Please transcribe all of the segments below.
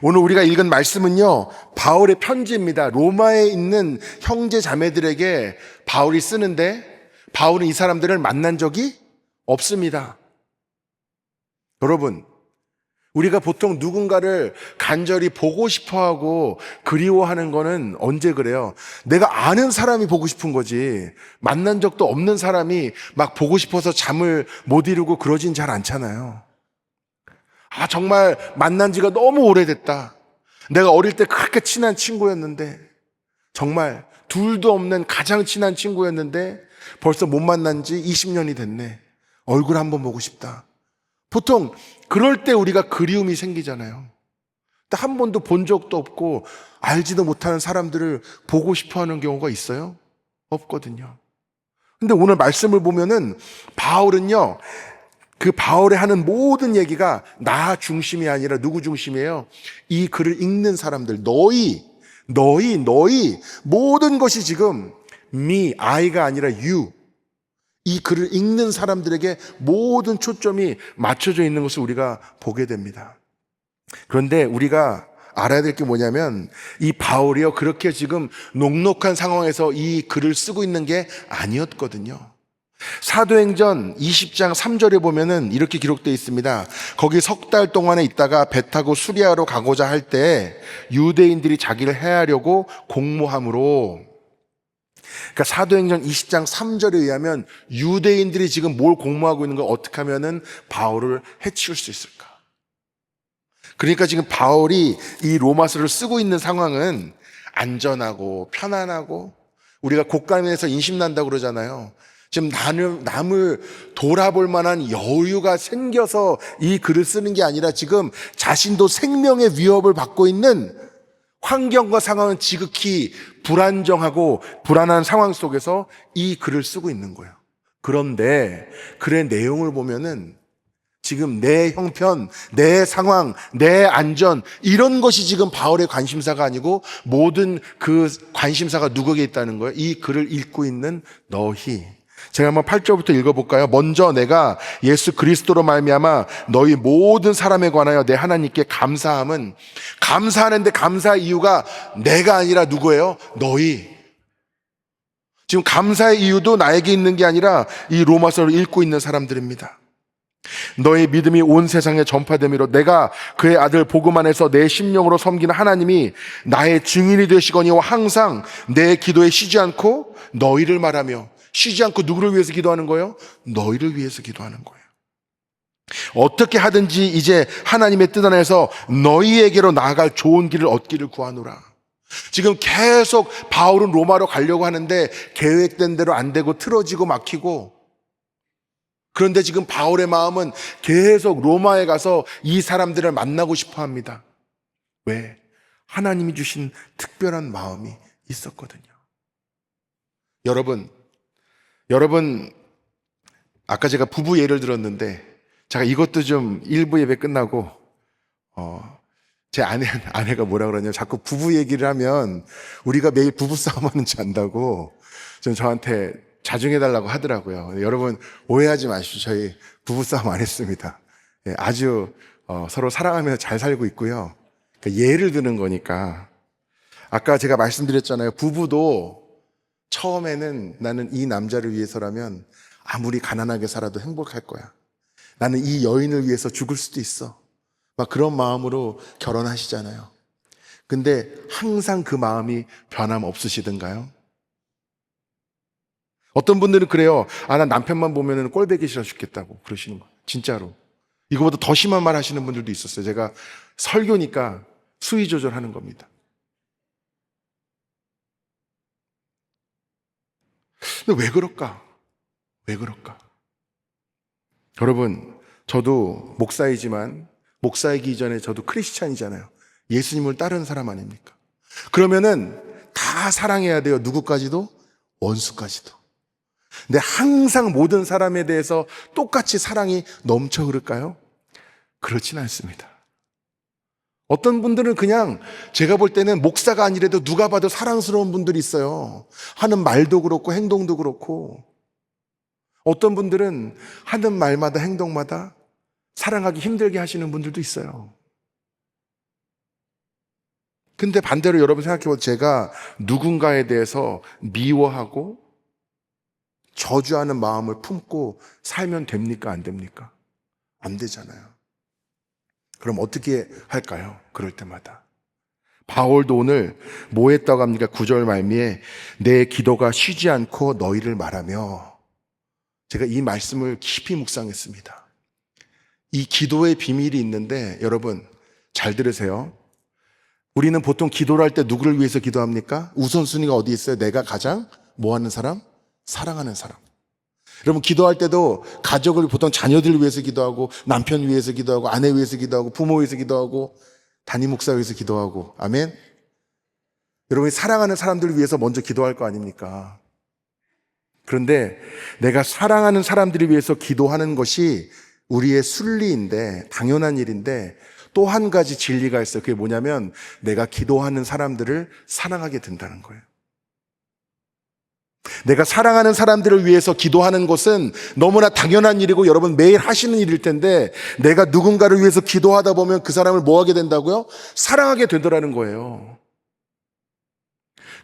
오늘 우리가 읽은 말씀은요, 바울의 편지입니다. 로마에 있는 형제 자매들에게 바울이 쓰는데, 바울은 이 사람들을 만난 적이 없습니다. 여러분, 우리가 보통 누군가를 간절히 보고 싶어 하고 그리워하는 거는 언제 그래요? 내가 아는 사람이 보고 싶은 거지. 만난 적도 없는 사람이 막 보고 싶어서 잠을 못 이루고 그러진 잘 않잖아요. 정말 만난 지가 너무 오래됐다. 내가 어릴 때 그렇게 친한 친구였는데, 정말 둘도 없는 가장 친한 친구였는데 벌써 못 만난 지 20년이 됐네. 얼굴 한번 보고 싶다. 보통 그럴 때 우리가 그리움이 생기잖아요. 한 번도 본 적도 없고 알지도 못하는 사람들을 보고 싶어 하는 경우가 있어요? 없거든요. 근데 오늘 말씀을 보면은 바울은요, 그 바울이 하는 모든 얘기가 나 중심이 아니라 누구 중심이에요? 이 글을 읽는 사람들, 너희 모든 것이 지금 me, I가 아니라 you, 이 글을 읽는 사람들에게 모든 초점이 맞춰져 있는 것을 우리가 보게 됩니다. 그런데 우리가 알아야 될 게 뭐냐면, 이 바울이요, 그렇게 지금 녹록한 상황에서 이 글을 쓰고 있는 게 아니었거든요. 사도행전 20장 3절에 보면은 이렇게 기록되어 있습니다. 거기 석 달 동안에 있다가 배 타고 수리아로 가고자 할 때 유대인들이 자기를 해하려고 공모함으로, 그러니까 사도행전 20장 3절에 의하면 유대인들이 지금 뭘 공모하고 있는 걸 어떻게 하면은 바울을 해치울 수 있을까? 그러니까 지금 바울이 이 로마서를 쓰고 있는 상황은 안전하고 편안하고, 우리가 곳간에서 인심난다고 그러잖아요. 지금 남을 돌아볼 만한 여유가 생겨서 이 글을 쓰는 게 아니라 지금 자신도 생명의 위협을 받고 있는 환경과 상황은 지극히 불안정하고 불안한 상황 속에서 이 글을 쓰고 있는 거예요. 그런데 글의 내용을 보면은 지금 내 형편, 내 상황, 내 안전, 이런 것이 지금 바울의 관심사가 아니고 모든 그 관심사가 누구에게 있다는 거예요? 이 글을 읽고 있는 너희. 제가 한번 8절부터 읽어볼까요? 먼저 내가 예수 그리스도로 말미암아 너희 모든 사람에 관하여 내 하나님께 감사함은, 감사하는데 감사의 이유가 내가 아니라 누구예요? 너희. 지금 감사의 이유도 나에게 있는 게 아니라 이 로마서를 읽고 있는 사람들입니다. 너의 믿음이 온 세상에 전파됨이로 내가 그의 아들 복음 안에서 내 심령으로 섬기는 하나님이 나의 증인이 되시거니와 항상 내 기도에 쉬지 않고 너희를 말하며, 쉬지 않고 누구를 위해서 기도하는 거예요? 너희를 위해서 기도하는 거예요. 어떻게 하든지 이제 하나님의 뜻 안에서 너희에게로 나아갈 좋은 길을 얻기를 구하노라. 지금 계속 바울은 로마로 가려고 하는데 계획된 대로 안 되고 틀어지고 막히고, 그런데 지금 바울의 마음은 계속 로마에 가서 이 사람들을 만나고 싶어 합니다. 왜? 하나님이 주신 특별한 마음이 있었거든요. 여러분, 아까 제가 부부 예를 들었는데, 제가 이것도 좀 일부 예배 끝나고, 제 아내가 뭐라 그러냐면, 자꾸 부부 얘기를 하면 우리가 매일 부부싸움 하는지 안다고 저한테 자중해달라고 하더라고요. 여러분, 오해하지 마시죠. 저희 부부싸움 안 했습니다. 아주 서로 사랑하면서 잘 살고 있고요. 그러니까 예를 드는 거니까. 아까 제가 말씀드렸잖아요. 부부도 처음에는 나는 이 남자를 위해서라면 아무리 가난하게 살아도 행복할 거야. 나는 이 여인을 위해서 죽을 수도 있어. 막 그런 마음으로 결혼하시잖아요. 근데 항상 그 마음이 변함없으시던가요? 어떤 분들은 그래요. 난 남편만 보면은 꼴보기 싫어 죽겠다고 그러시는 거예요. 진짜로. 이거보다 더 심한 말 하시는 분들도 있었어요. 제가 설교니까 수위 조절하는 겁니다. 근데 왜 그럴까? 왜 그럴까? 여러분, 저도 목사이지만 목사이기 이전에 저도 크리스찬이잖아요. 예수님을 따르는 사람 아닙니까? 그러면은 다 사랑해야 돼요. 누구까지도? 원수까지도. 근데 항상 모든 사람에 대해서 똑같이 사랑이 넘쳐 흐를까요? 그렇진 않습니다. 어떤 분들은 그냥 제가 볼 때는 목사가 아니라도 누가 봐도 사랑스러운 분들이 있어요. 하는 말도 그렇고 행동도 그렇고. 어떤 분들은 하는 말마다 행동마다 사랑하기 힘들게 하시는 분들도 있어요. 근데 반대로 여러분 생각해보면 제가 누군가에 대해서 미워하고 저주하는 마음을 품고 살면 됩니까? 안 됩니까? 안 되잖아요. 그럼 어떻게 할까요? 그럴 때마다. 바울도 오늘 뭐 했다고 합니까? 9절 말미에 내 기도가 쉬지 않고 너희를 말하며, 제가 이 말씀을 깊이 묵상했습니다. 이 기도의 비밀이 있는데 여러분 잘 들으세요. 우리는 보통 기도를 할 때 누구를 위해서 기도합니까? 우선순위가 어디 있어요? 내가 가장 뭐 하는 사람? 사랑하는 사람. 여러분 기도할 때도 가족을 보통 자녀들 위해서 기도하고, 남편 위해서 기도하고, 아내 위해서 기도하고, 부모 위해서 기도하고, 담임 목사 위해서 기도하고. 아멘. 여러분이 사랑하는 사람들을 위해서 먼저 기도할 거 아닙니까? 그런데 내가 사랑하는 사람들을 위해서 기도하는 것이 우리의 순리인데, 당연한 일인데, 또 한 가지 진리가 있어요. 그게 뭐냐면 내가 기도하는 사람들을 사랑하게 된다는 거예요. 내가 사랑하는 사람들을 위해서 기도하는 것은 너무나 당연한 일이고 여러분 매일 하시는 일일 텐데, 내가 누군가를 위해서 기도하다 보면 그 사람을 뭐 하게 된다고요? 사랑하게 되더라는 거예요.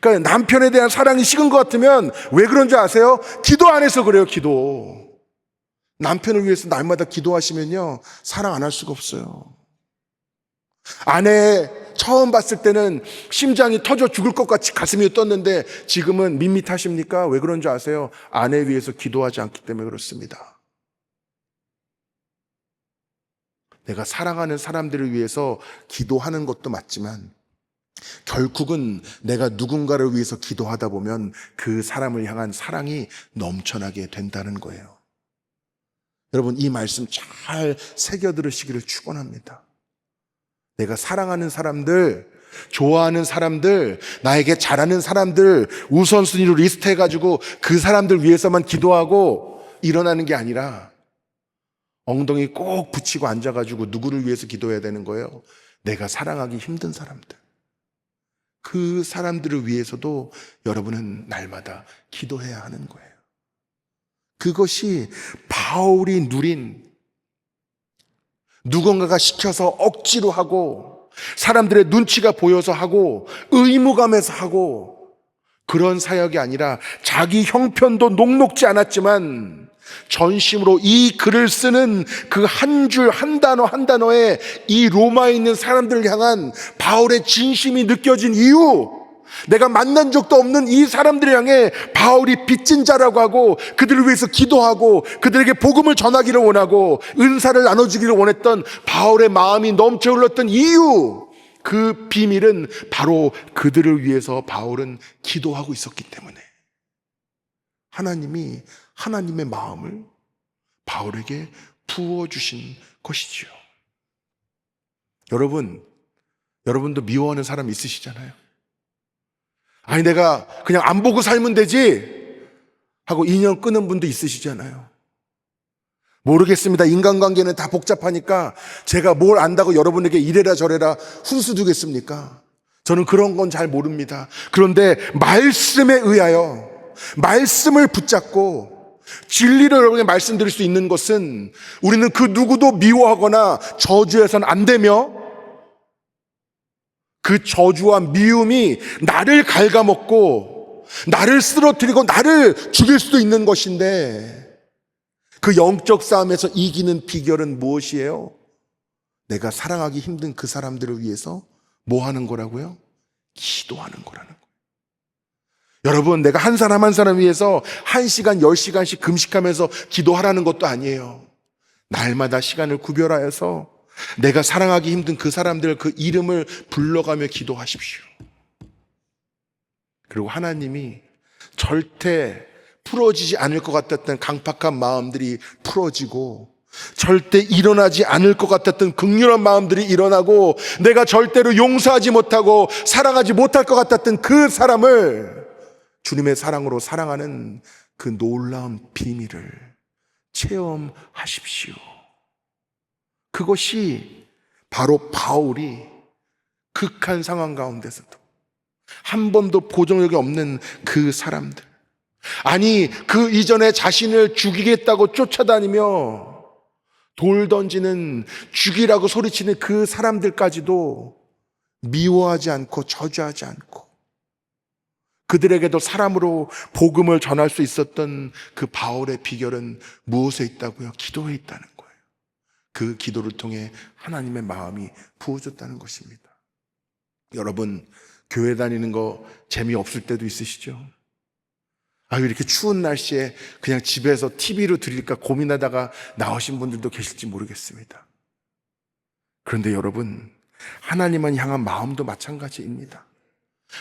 그러니까 남편에 대한 사랑이 식은 것 같으면 왜 그런 줄 아세요? 기도 안 해서 그래요. 기도. 남편을 위해서 날마다 기도하시면요, 사랑 안 할 수가 없어요. 아내 처음 봤을 때는 심장이 터져 죽을 것 같이 가슴이 떴는데 지금은 밋밋하십니까? 왜 그런 줄 아세요? 아내 위해서 기도하지 않기 때문에 그렇습니다. 내가 사랑하는 사람들을 위해서 기도하는 것도 맞지만 결국은 내가 누군가를 위해서 기도하다 보면 그 사람을 향한 사랑이 넘쳐나게 된다는 거예요. 여러분 이 말씀 잘 새겨 들으시기를 축원합니다. 내가 사랑하는 사람들, 좋아하는 사람들, 나에게 잘하는 사람들 우선순위로 리스트해가지고 그 사람들 위해서만 기도하고 일어나는 게 아니라 엉덩이 꼭 붙이고 앉아가지고 누구를 위해서 기도해야 되는 거예요? 내가 사랑하기 힘든 사람들. 그 사람들을 위해서도 여러분은 날마다 기도해야 하는 거예요. 그것이 바울이 누린, 누군가가 시켜서 억지로 하고 사람들의 눈치가 보여서 하고 의무감에서 하고 그런 사역이 아니라 자기 형편도 녹록지 않았지만 전심으로 이 글을 쓰는 그 한 줄 한 단어 한 단어에 이 로마에 있는 사람들을 향한 바울의 진심이 느껴진 이유, 내가 만난 적도 없는 이 사람들을 향해 바울이 빚진 자라고 하고 그들을 위해서 기도하고 그들에게 복음을 전하기를 원하고 은사를 나눠주기를 원했던 바울의 마음이 넘쳐 흘렀던 이유, 그 비밀은 바로 그들을 위해서 바울은 기도하고 있었기 때문에 하나님이 하나님의 마음을 바울에게 부어주신 것이지요. 여러분도 미워하는 사람 있으시잖아요. 아니 내가 그냥 안 보고 살면 되지 하고 인연 끊은 분도 있으시잖아요. 모르겠습니다. 인간관계는 다 복잡하니까 제가 뭘 안다고 여러분에게 이래라 저래라 훈수 두겠습니까? 저는 그런 건 잘 모릅니다. 그런데 말씀에 의하여 말씀을 붙잡고 진리를 여러분에게 말씀드릴 수 있는 것은 우리는 그 누구도 미워하거나 저주해서는 안 되며 그 저주와 미움이 나를 갉아먹고 나를 쓰러뜨리고 나를 죽일 수도 있는 것인데 그 영적 싸움에서 이기는 비결은 무엇이에요? 내가 사랑하기 힘든 그 사람들을 위해서 뭐 하는 거라고요? 기도하는 거라는 거예요. 여러분 내가 한 사람 한 사람 위해서 1시간 10시간씩 금식하면서 기도하라는 것도 아니에요. 날마다 시간을 구별하여서 내가 사랑하기 힘든 그 사람들 그 이름을 불러가며 기도하십시오. 그리고 하나님이 절대 풀어지지 않을 것 같았던 강팍한 마음들이 풀어지고 절대 일어나지 않을 것 같았던 극렬한 마음들이 일어나고 내가 절대로 용서하지 못하고 사랑하지 못할 것 같았던 그 사람을 주님의 사랑으로 사랑하는 그 놀라운 비밀을 체험하십시오. 그것이 바로 바울이 극한 상황 가운데서도 한 번도 보정력이 없는 그 사람들, 아니 그 이전에 자신을 죽이겠다고 쫓아다니며 돌 던지는 죽이라고 소리치는 그 사람들까지도 미워하지 않고 저주하지 않고 그들에게도 사람으로 복음을 전할 수 있었던 그 바울의 비결은 무엇에 있다고요? 기도에 있다는 거예요. 그 기도를 통해 하나님의 마음이 부어졌다는 것입니다. 여러분, 교회 다니는 거 재미없을 때도 있으시죠? 이렇게 추운 날씨에 그냥 집에서 TV로 드릴까 고민하다가 나오신 분들도 계실지 모르겠습니다. 그런데 여러분, 하나님을 향한 마음도 마찬가지입니다.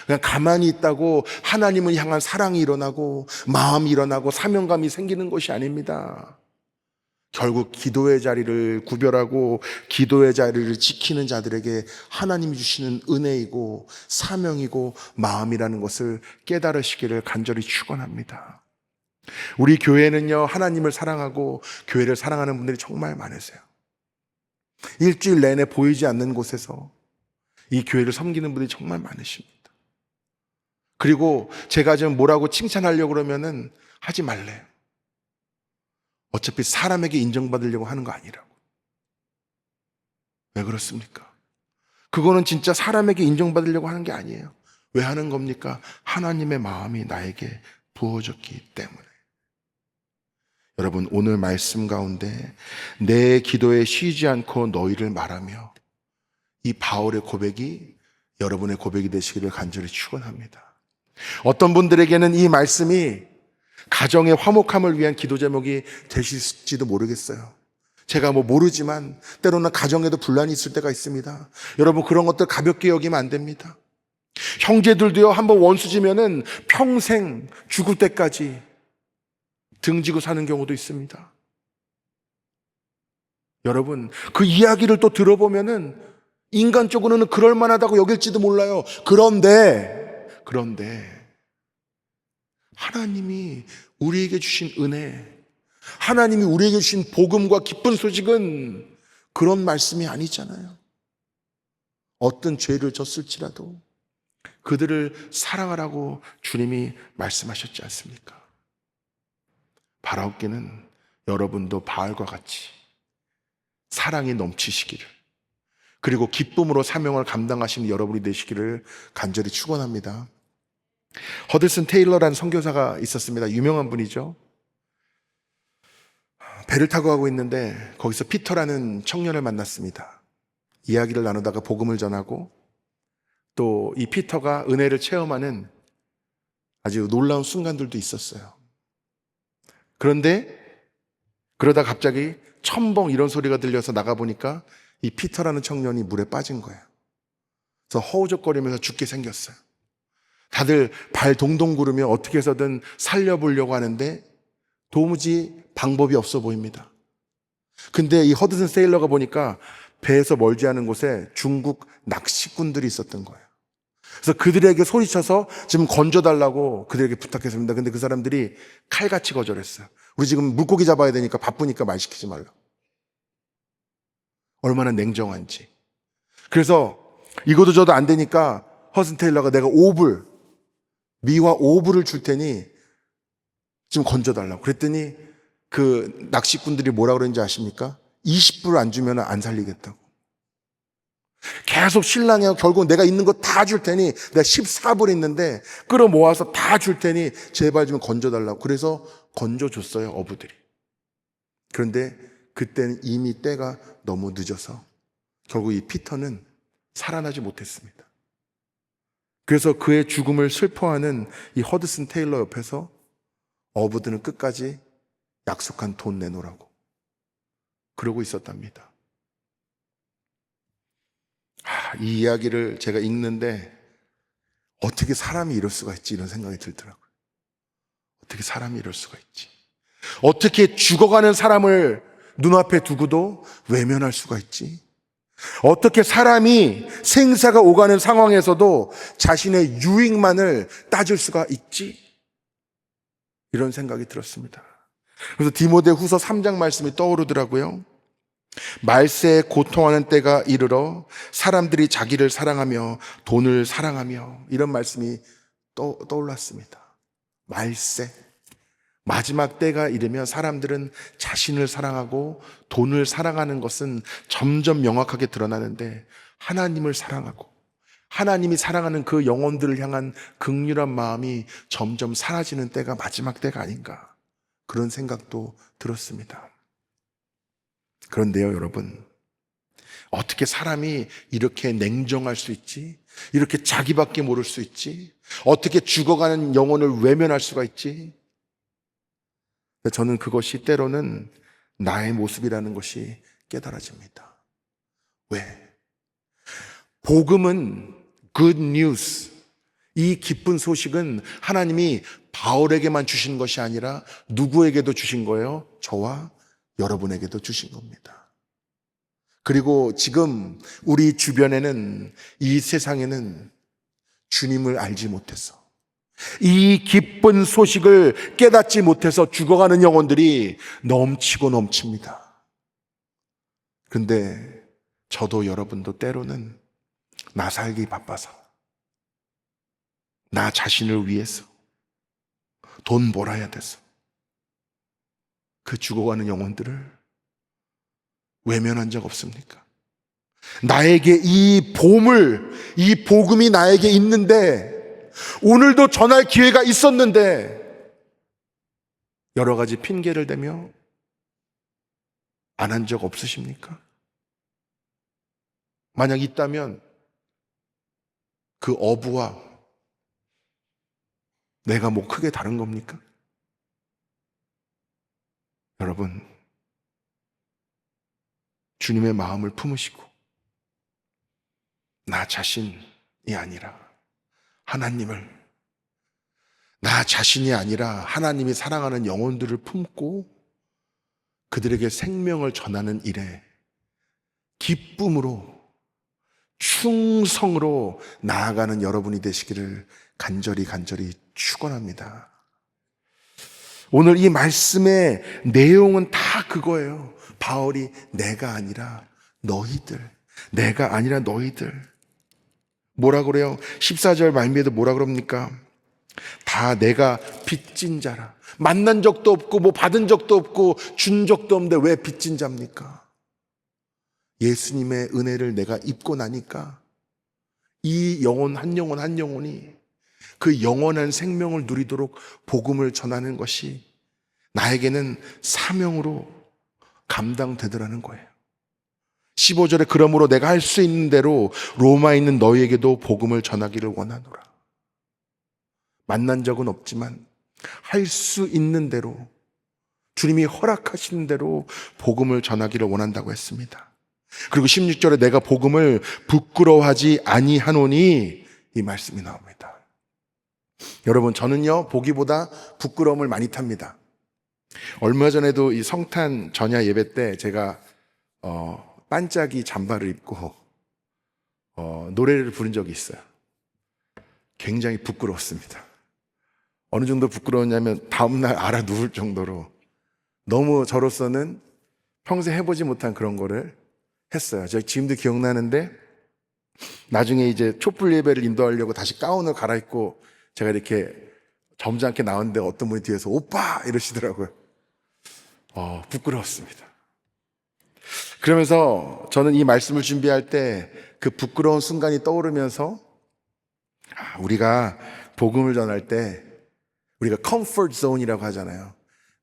그냥 가만히 있다고 하나님을 향한 사랑이 일어나고 마음이 일어나고 사명감이 생기는 것이 아닙니다. 결국 기도의 자리를 구별하고 기도의 자리를 지키는 자들에게 하나님이 주시는 은혜이고 사명이고 마음이라는 것을 깨달으시기를 간절히 축원합니다. 우리 교회는요, 하나님을 사랑하고 교회를 사랑하는 분들이 정말 많으세요. 일주일 내내 보이지 않는 곳에서 이 교회를 섬기는 분들이 정말 많으십니다. 그리고 제가 좀 뭐라고 칭찬하려고 그러면은 하지 말래요. 어차피 사람에게 인정받으려고 하는 거 아니라고. 왜 그렇습니까? 그거는 진짜 사람에게 인정받으려고 하는 게 아니에요. 왜 하는 겁니까? 하나님의 마음이 나에게 부어졌기 때문에. 여러분, 오늘 말씀 가운데 내 기도에 쉬지 않고 너희를 말하며, 이 바울의 고백이 여러분의 고백이 되시기를 간절히 축원합니다. 어떤 분들에게는 이 말씀이 가정의 화목함을 위한 기도 제목이 되실지도 모르겠어요. 제가 모르지만 때로는 가정에도 분란이 있을 때가 있습니다. 여러분, 그런 것들 가볍게 여기면 안 됩니다. 형제들도요, 한번 원수지면은 평생 죽을 때까지 등지고 사는 경우도 있습니다. 여러분, 그 이야기를 또 들어보면은 인간적으로는 그럴 만하다고 여길지도 몰라요. 그런데 하나님이 우리에게 주신 은혜, 하나님이 우리에게 주신 복음과 기쁜 소식은 그런 말씀이 아니잖아요. 어떤 죄를 졌을지라도 그들을 사랑하라고 주님이 말씀하셨지 않습니까? 바라옵기는 여러분도 바알과 같이 사랑이 넘치시기를, 그리고 기쁨으로 사명을 감당하시는 여러분이 되시기를 간절히 축원합니다. 허드슨 테일러라는 선교사가 있었습니다. 유명한 분이죠. 배를 타고 가고 있는데 거기서 피터라는 청년을 만났습니다. 이야기를 나누다가 복음을 전하고 또 이 피터가 은혜를 체험하는 아주 놀라운 순간들도 있었어요. 그런데 그러다 갑자기 첨벙 이런 소리가 들려서 나가보니까 이 피터라는 청년이 물에 빠진 거예요. 그래서 허우적거리면서 죽게 생겼어요. 다들 발 동동 구르며 어떻게 해서든 살려보려고 하는데 도무지 방법이 없어 보입니다. 근데 이 허드슨 세일러가 보니까 배에서 멀지 않은 곳에 중국 낚시꾼들이 있었던 거예요. 그래서 그들에게 소리쳐서 지금 건져달라고 그들에게 부탁했습니다. 근데 그 사람들이 칼같이 거절했어요. 우리 지금 물고기 잡아야 되니까 바쁘니까 말 시키지 말라. 얼마나 냉정한지. 그래서 이것도 저도 안 되니까 허드슨 테일러가 내가 5불, 미화 5불을 줄 테니 좀 건져달라고. 그랬더니 그 낚시꾼들이 뭐라 그러는지 아십니까? 20불 안 주면 안 살리겠다고. 계속 신랑이하고 결국 내가 있는 거 다 줄 테니, 내가 14불 있는데 끌어모아서 다 줄 테니 제발 좀 건져달라고. 그래서 건져줬어요, 어부들이. 그런데 그때는 이미 때가 너무 늦어서 결국 이 피터는 살아나지 못했습니다. 그래서 그의 죽음을 슬퍼하는 이 허드슨 테일러 옆에서 어부들은 끝까지 약속한 돈 내놓으라고 그러고 있었답니다. 이 이야기를 제가 읽는데 어떻게 사람이 이럴 수가 있지, 이런 생각이 들더라고요. 어떻게 사람이 이럴 수가 있지. 어떻게 죽어가는 사람을 눈앞에 두고도 외면할 수가 있지. 어떻게 사람이 생사가 오가는 상황에서도 자신의 유익만을 따질 수가 있지? 이런 생각이 들었습니다. 그래서 디모데후서 3장 말씀이 떠오르더라고요. 말세에 고통하는 때가 이르러 사람들이 자기를 사랑하며 돈을 사랑하며, 이런 말씀이 떠올랐습니다. 말세, 마지막 때가 이르면 사람들은 자신을 사랑하고 돈을 사랑하는 것은 점점 명확하게 드러나는데, 하나님을 사랑하고 하나님이 사랑하는 그 영혼들을 향한 긍휼한 마음이 점점 사라지는 때가 마지막 때가 아닌가, 그런 생각도 들었습니다. 그런데요, 여러분, 어떻게 사람이 이렇게 냉정할 수 있지? 이렇게 자기밖에 모를 수 있지? 어떻게 죽어가는 영혼을 외면할 수가 있지? 저는 그것이 때로는 나의 모습이라는 것이 깨달아집니다. 왜? 복음은 good news, 이 기쁜 소식은 하나님이 바울에게만 주신 것이 아니라 누구에게도 주신 거예요? 저와 여러분에게도 주신 겁니다. 그리고 지금 우리 주변에는, 이 세상에는 주님을 알지 못해서, 이 기쁜 소식을 깨닫지 못해서 죽어가는 영혼들이 넘치고 넘칩니다. 그런데 저도 여러분도 때로는 나 살기 바빠서, 나 자신을 위해서, 돈 벌어야 돼서 그 죽어가는 영혼들을 외면한 적 없습니까? 나에게 이 보물, 이 복음이 나에게 있는데, 오늘도 전할 기회가 있었는데 여러 가지 핑계를 대며 안 한 적 없으십니까? 만약 있다면 그 어부와 내가 뭐 크게 다른 겁니까? 여러분, 주님의 마음을 품으시고 나 자신이 아니라 하나님을, 나 자신이 아니라 하나님이 사랑하는 영혼들을 품고 그들에게 생명을 전하는 일에 기쁨으로, 충성으로 나아가는 여러분이 되시기를 간절히 축원합니다. 오늘 이 말씀의 내용은 다 그거예요. 바울이 내가 아니라 너희들, 내가 아니라 너희들. 뭐라 그래요? 14절 말미에도 뭐라 그럽니까? 다 내가 빚진 자라. 만난 적도 없고 뭐 받은 적도 없고 준 적도 없는데 왜 빚진 자입니까? 예수님의 은혜를 내가 입고 나니까 이 영혼 한 영혼이 그 영원한 생명을 누리도록 복음을 전하는 것이 나에게는 사명으로 감당되더라는 거예요. 15절에 그러므로 내가 할 수 있는 대로 로마에 있는 너희에게도 복음을 전하기를 원하노라. 만난 적은 없지만 할 수 있는 대로, 주님이 허락하시는 대로 복음을 전하기를 원한다고 했습니다. 그리고 16절에 내가 복음을 부끄러워하지 아니하노니, 이 말씀이 나옵니다. 여러분, 저는요 보기보다 부끄러움을 많이 탑니다. 얼마 전에도 이 성탄 전야 예배 때 제가 반짝이 잠바를 입고 노래를 부른 적이 있어요. 굉장히 부끄러웠습니다. 어느 정도 부끄러웠냐면 다음날 알아 누울 정도로, 너무 저로서는 평생 해보지 못한 그런 거를 했어요. 제가 지금도 기억나는데, 나중에 이제 촛불 예배를 인도하려고 다시 가운을 갈아입고 제가 이렇게 점잖게 나왔는데 어떤 분이 뒤에서 오빠 이러시더라고요. 부끄러웠습니다. 그러면서 저는 이 말씀을 준비할 때 그 부끄러운 순간이 떠오르면서, 우리가 복음을 전할 때 우리가 컴포트 존이라고 하잖아요.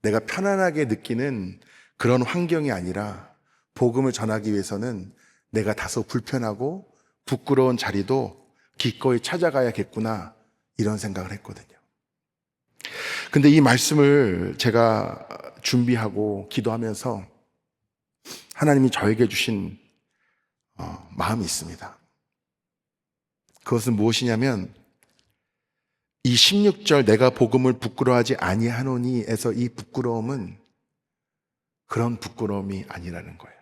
내가 편안하게 느끼는 그런 환경이 아니라 복음을 전하기 위해서는 내가 다소 불편하고 부끄러운 자리도 기꺼이 찾아가야겠구나, 이런 생각을 했거든요. 근데 이 말씀을 제가 준비하고 기도하면서 하나님이 저에게 주신 마음이 있습니다. 그것은 무엇이냐면, 이 16절 내가 복음을 부끄러워하지 아니하노니에서 이 부끄러움은 그런 부끄러움이 아니라는 거예요.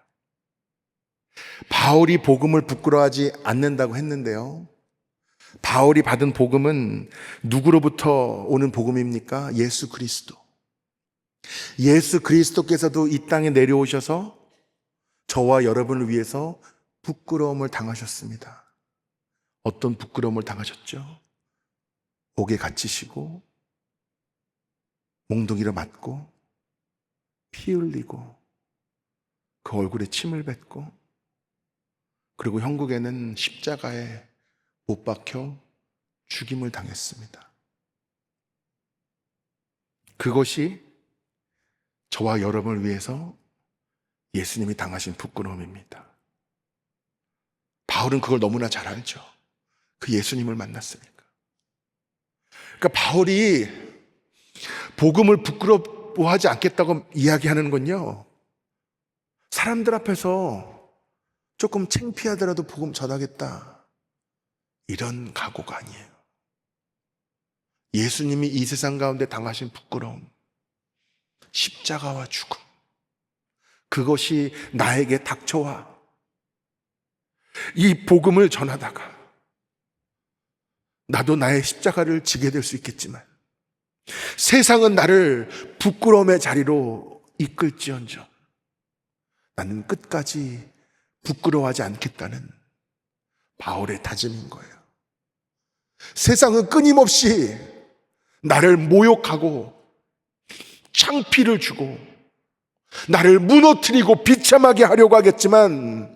바울이 복음을 부끄러워하지 않는다고 했는데요, 바울이 받은 복음은 누구로부터 오는 복음입니까? 예수 그리스도. 예수 그리스도께서도 이 땅에 내려오셔서 저와 여러분을 위해서 부끄러움을 당하셨습니다. 어떤 부끄러움을 당하셨죠? 옥에 갇히시고, 몽둥이로 맞고, 피 흘리고, 그 얼굴에 침을 뱉고, 그리고 형국에는 십자가에 못 박혀 죽임을 당했습니다. 그것이 저와 여러분을 위해서 예수님이 당하신 부끄러움입니다. 바울은 그걸 너무나 잘 알죠. 그 예수님을 만났으니까. 그러니까 바울이 복음을 부끄러워하지 않겠다고 이야기하는 건요, 사람들 앞에서 조금 창피하더라도 복음 전하겠다, 이런 각오가 아니에요. 예수님이 이 세상 가운데 당하신 부끄러움, 십자가와 죽음, 그것이 나에게 닥쳐와 이 복음을 전하다가 나도 나의 십자가를 지게 될 수 있겠지만 세상은 나를 부끄러움의 자리로 이끌지언정 나는 끝까지 부끄러워하지 않겠다는 바울의 다짐인 거예요. 세상은 끊임없이 나를 모욕하고 창피를 주고 나를 무너뜨리고 비참하게 하려고 하겠지만,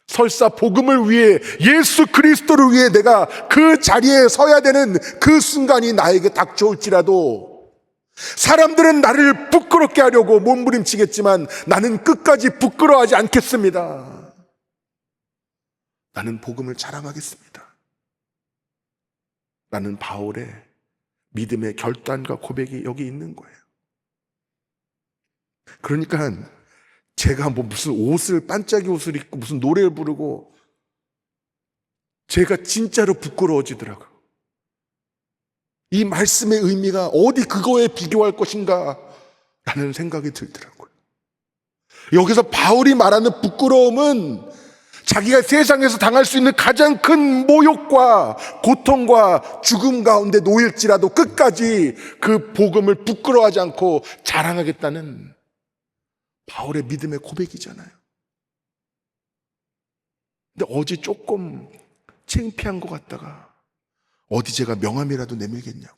설사 복음을 위해, 예수 그리스도를 위해 내가 그 자리에 서야 되는 그 순간이 나에게 닥쳐올지라도 사람들은 나를 부끄럽게 하려고 몸부림치겠지만 나는 끝까지 부끄러워하지 않겠습니다. 나는 복음을 자랑하겠습니다. 라는 바울의 믿음의 결단과 고백이 여기 있는 거예요. 그러니까 제가 뭐 무슨 옷을, 반짝이 옷을 입고 무슨 노래를 부르고 제가 진짜로 부끄러워지더라고요. 이 말씀의 의미가 어디 그거에 비교할 것인가 라는 생각이 들더라고요. 여기서 바울이 말하는 부끄러움은 자기가 세상에서 당할 수 있는 가장 큰 모욕과 고통과 죽음 가운데 놓일지라도 끝까지 그 복음을 부끄러워하지 않고 자랑하겠다는 바울의 믿음의 고백이잖아요. 근데 어제 조금 창피한 것 같다가 어디 제가 명함이라도 내밀겠냐고.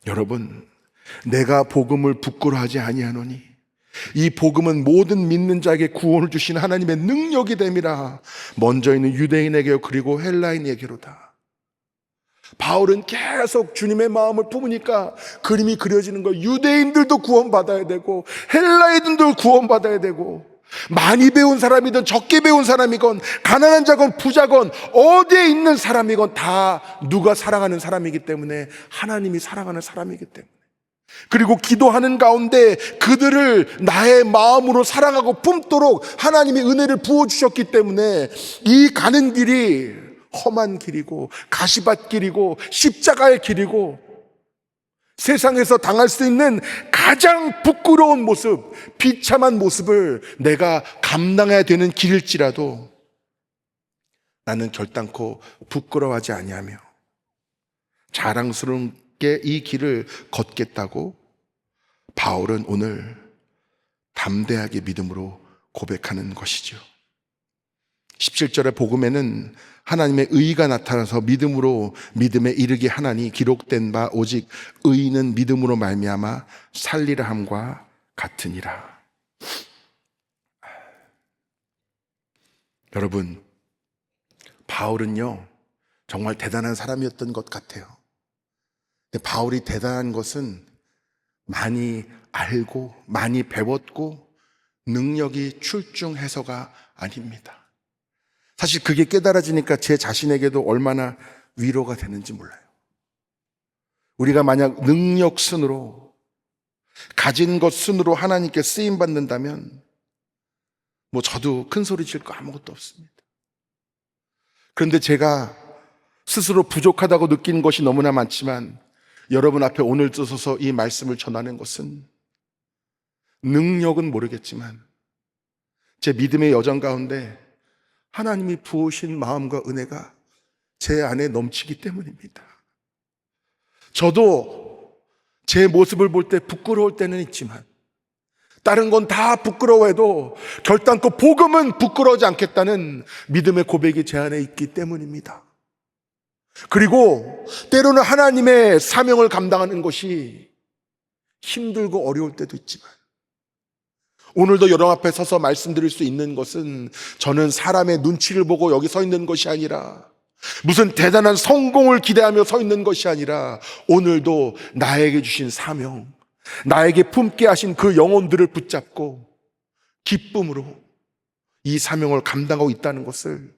여러분, 내가 복음을 부끄러워하지 아니하노니 이 복음은 모든 믿는 자에게 구원을 주신 하나님의 능력이 됨이라. 먼저 있는 유대인에게 그리고 헬라인에게로다. 바울은 계속 주님의 마음을 품으니까 그림이 그려지는 거예요. 유대인들도 구원받아야 되고 헬라인들도 구원받아야 되고, 많이 배운 사람이든 적게 배운 사람이건 가난한 자건 부자건 어디에 있는 사람이건 다 누가 사랑하는 사람이기 때문에, 하나님이 사랑하는 사람이기 때문에, 그리고 기도하는 가운데 그들을 나의 마음으로 사랑하고 품도록 하나님이 은혜를 부어주셨기 때문에 이 가는 길이 험한 길이고 가시밭 길이고 십자가의 길이고 세상에서 당할 수 있는 가장 부끄러운 모습, 비참한 모습을 내가 감당해야 되는 길일지라도 나는 결단코 부끄러워하지 아니하며 자랑스럽게 이 길을 걷겠다고 바울은 오늘 담대하게 믿음으로 고백하는 것이죠. 17절의 복음에는 하나님의 의가 나타나서 믿음으로 믿음에 이르게 하나니 기록된 바 오직 의인은 믿음으로 말미암아 살리라 함과 같으니라. 여러분, 바울은요 정말 대단한 사람이었던 것 같아요. 근데 바울이 대단한 것은 많이 알고 많이 배웠고 능력이 출중해서가 아닙니다. 사실 그게 깨달아지니까 제 자신에게도 얼마나 위로가 되는지 몰라요. 우리가 만약 능력 순으로, 가진 것 순으로 하나님께 쓰임 받는다면 뭐 저도 큰 소리 칠 거 아무것도 없습니다. 그런데 제가 스스로 부족하다고 느끼는 것이 너무나 많지만 여러분 앞에 오늘 서서 이 말씀을 전하는 것은, 능력은 모르겠지만 제 믿음의 여정 가운데 하나님이 부으신 마음과 은혜가 제 안에 넘치기 때문입니다. 저도 제 모습을 볼 때 부끄러울 때는 있지만 다른 건 다 부끄러워해도 결단코 복음은 부끄러워하지 않겠다는 믿음의 고백이 제 안에 있기 때문입니다. 그리고 때로는 하나님의 사명을 감당하는 것이 힘들고 어려울 때도 있지만 오늘도 여러분 앞에 서서 말씀드릴 수 있는 것은 저는 사람의 눈치를 보고 여기 서 있는 것이 아니라 무슨 대단한 성공을 기대하며 서 있는 것이 아니라 오늘도 나에게 주신 사명, 나에게 품게 하신 그 영혼들을 붙잡고 기쁨으로 이 사명을 감당하고 있다는 것을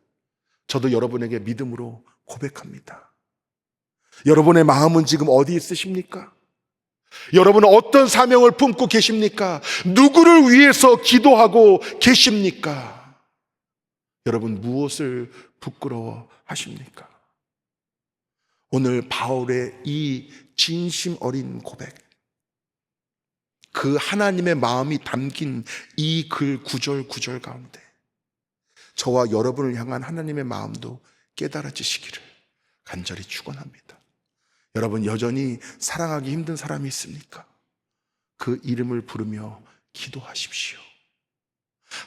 저도 여러분에게 믿음으로 고백합니다. 여러분의 마음은 지금 어디 있으십니까? 여러분은 어떤 사명을 품고 계십니까? 누구를 위해서 기도하고 계십니까? 여러분 무엇을 부끄러워 하십니까? 오늘 바울의 이 진심 어린 고백, 그 하나님의 마음이 담긴 이 글 구절 가운데 저와 여러분을 향한 하나님의 마음도 깨달아지시기를 간절히 축원합니다. 여러분 여전히 사랑하기 힘든 사람이 있습니까? 그 이름을 부르며 기도하십시오.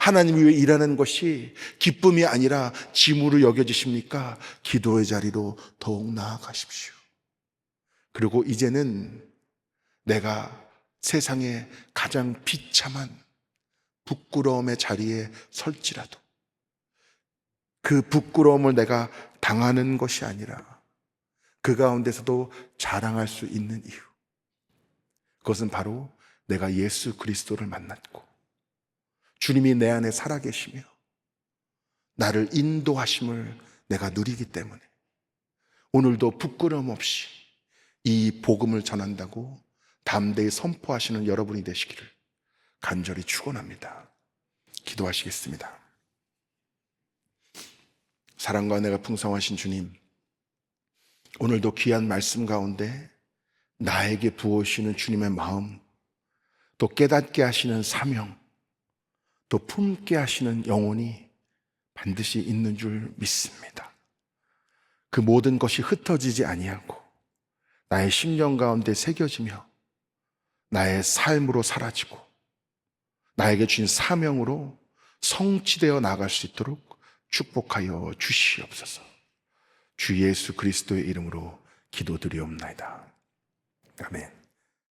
하나님이 왜 일하는 것이 기쁨이 아니라 짐으로 여겨지십니까? 기도의 자리로 더욱 나아가십시오. 그리고 이제는 내가 세상에 가장 비참한 부끄러움의 자리에 설지라도 그 부끄러움을 내가 당하는 것이 아니라 그 가운데서도 자랑할 수 있는 이유, 그것은 바로 내가 예수 그리스도를 만났고 주님이 내 안에 살아계시며 나를 인도하심을 내가 누리기 때문에 오늘도 부끄러움 없이 이 복음을 전한다고 담대히 선포하시는 여러분이 되시기를 간절히 축원합니다. 기도하시겠습니다. 사랑과 은혜가 풍성하신 주님, 오늘도 귀한 말씀 가운데 나에게 부어주시는 주님의 마음, 또 깨닫게 하시는 사명, 또 품게 하시는 영혼이 반드시 있는 줄 믿습니다. 그 모든 것이 흩어지지 아니하고 나의 심령 가운데 새겨지며 나의 삶으로 사라지고 나에게 주신 사명으로 성취되어 나갈 수 있도록 축복하여 주시옵소서. 주 예수 그리스도의 이름으로 기도드리옵나이다. 아멘.